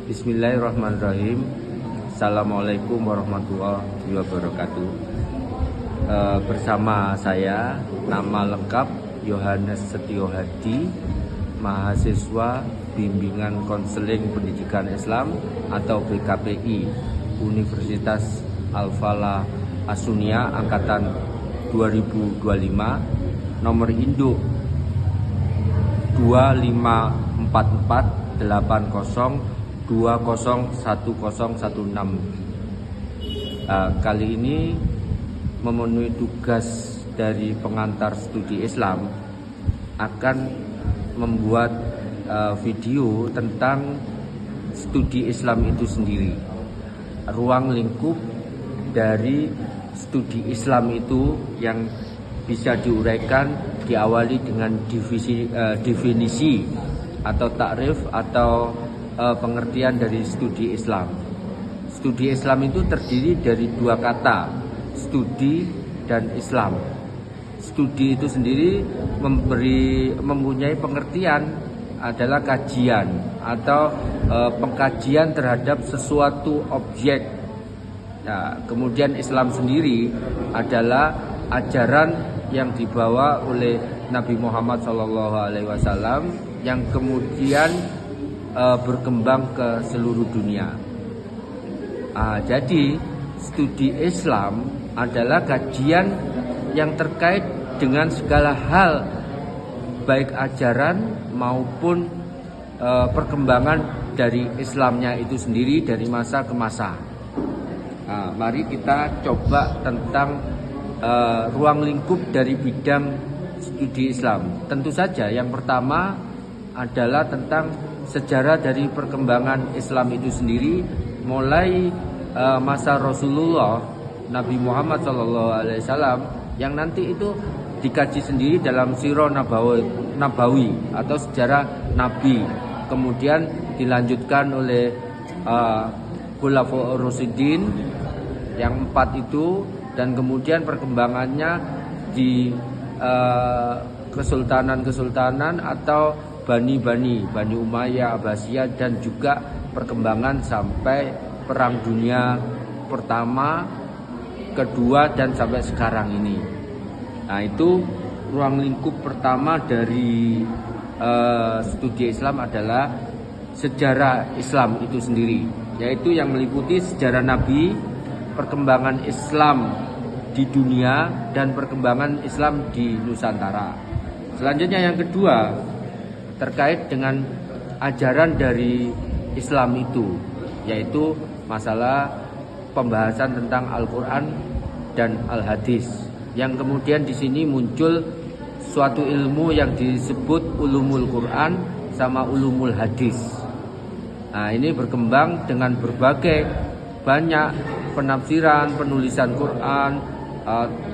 Bismillahirrahmanirrahim. Assalamualaikum warahmatullahi wabarakatuh. Bersama saya, nama lengkap Yohanes Setiohadi, mahasiswa Bimbingan Konseling Pendidikan Islam atau BKPI Universitas Al-Falah As-Sunniyah angkatan 2025, nomor induk 254480201016. Kali ini memenuhi tugas dari pengantar studi Islam akan membuat video tentang studi Islam itu sendiri. Ruang lingkup dari studi Islam itu yang bisa diuraikan diawali dengan definisi atau takrif atau pengertian dari studi Islam. Studi Islam itu terdiri dari dua kata, studi dan Islam. Studi itu sendiri mempunyai pengertian adalah kajian atau pengkajian terhadap sesuatu objek. Nah, kemudian Islam sendiri adalah ajaran yang dibawa oleh Nabi Muhammad SAW yang kemudian berkembang ke seluruh dunia. Jadi studi Islam adalah kajian yang terkait dengan segala hal, baik ajaran maupun perkembangan dari Islamnya itu sendiri dari masa ke masa. Mari kita coba tentang ruang lingkup dari bidang studi Islam. Tentu saja yang pertama adalah tentang sejarah dari perkembangan Islam itu sendiri, mulai masa Rasulullah Nabi Muhammad SAW yang nanti itu dikaji sendiri dalam Sirah Nabawi atau sejarah Nabi, kemudian dilanjutkan oleh Khulafaur Rasyidin yang 4 itu, dan kemudian perkembangannya di kesultanan-kesultanan atau Bani Umayyah, Abbasiyah, dan juga perkembangan sampai Perang Dunia Pertama, Kedua, dan sampai sekarang ini. Nah, itu ruang lingkup pertama dari studi Islam adalah sejarah Islam itu sendiri, yaitu yang meliputi sejarah Nabi, perkembangan Islam di dunia, dan perkembangan Islam di Nusantara. Selanjutnya yang kedua terkait dengan ajaran dari Islam itu, yaitu masalah pembahasan tentang Al-Quran dan Al-Hadis, yang kemudian di sini muncul suatu ilmu yang disebut ulumul Quran sama ulumul hadis. Nah, ini berkembang dengan berbagai banyak penafsiran, penulisan Quran,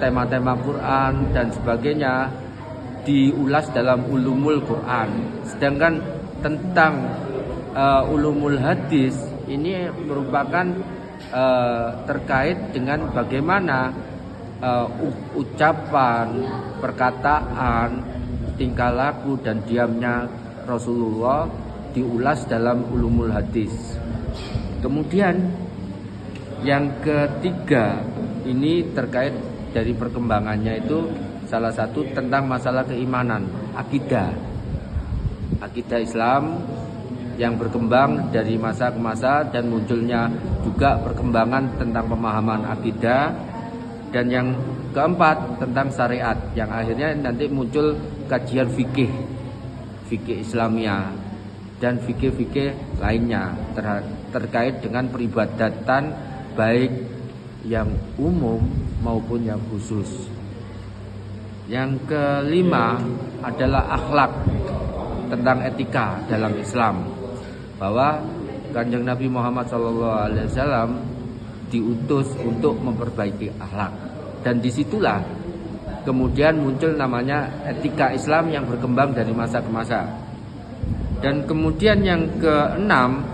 tema-tema Quran dan sebagainya diulas dalam ulumul Quran. Sedangkan tentang ulumul hadis ini merupakan terkait dengan bagaimana ucapan, perkataan, tingkah laku dan diamnya Rasulullah diulas dalam ulumul hadis. Kemudian yang ketiga ini terkait dari perkembangannya itu salah satu tentang masalah keimanan, akidah Islam yang berkembang dari masa ke masa, dan munculnya juga perkembangan tentang pemahaman akidah. Dan yang keempat tentang syariat, yang akhirnya nanti muncul kajian fikih Islamiyah dan fikih lainnya terkait dengan peribadatan baik yang umum maupun yang khusus. Yang kelima adalah akhlak, tentang etika dalam Islam, bahwa Kanjeng Nabi Muhammad SAW diutus untuk memperbaiki akhlak, dan disitulah kemudian muncul namanya etika Islam yang berkembang dari masa ke masa. Dan kemudian yang keenam,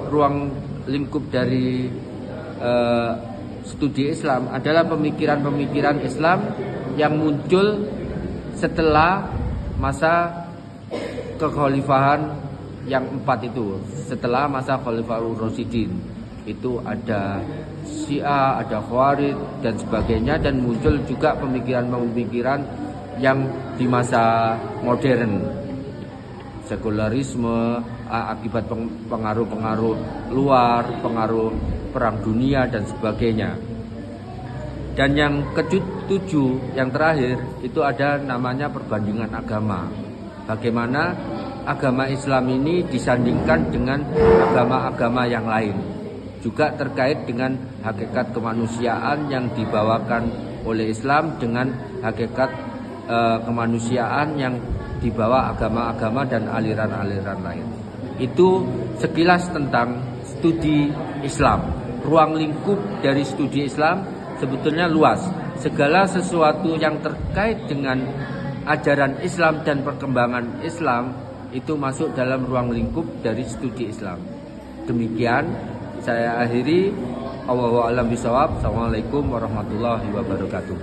ruang lingkup dari studi Islam adalah pemikiran-pemikiran Islam yang muncul setelah masa kekhalifahan yang 4 itu setelah masa Khalifahur Rasyidin. Itu ada Syiah, ada Khawarij dan sebagainya, dan muncul juga pemikiran-pemikiran yang di masa modern, sekularisme akibat pengaruh-pengaruh luar, pengaruh perang dunia dan sebagainya. Dan yang ketujuh, yang terakhir itu ada namanya perbandingan agama. Bagaimana agama Islam ini disandingkan dengan agama-agama yang lain. Juga terkait dengan hakikat kemanusiaan yang dibawakan oleh Islam dengan hakikat kemanusiaan yang dibawa agama-agama dan aliran-aliran lain. Itu sekilas tentang studi Islam. Ruang lingkup dari studi Islam sebetulnya luas. Segala sesuatu yang terkait dengan ajaran Islam dan perkembangan Islam itu masuk dalam ruang lingkup dari studi Islam. Demikian saya akhiri. Wallahu a'lam bishawab. Assalamualaikum warahmatullahi wabarakatuh.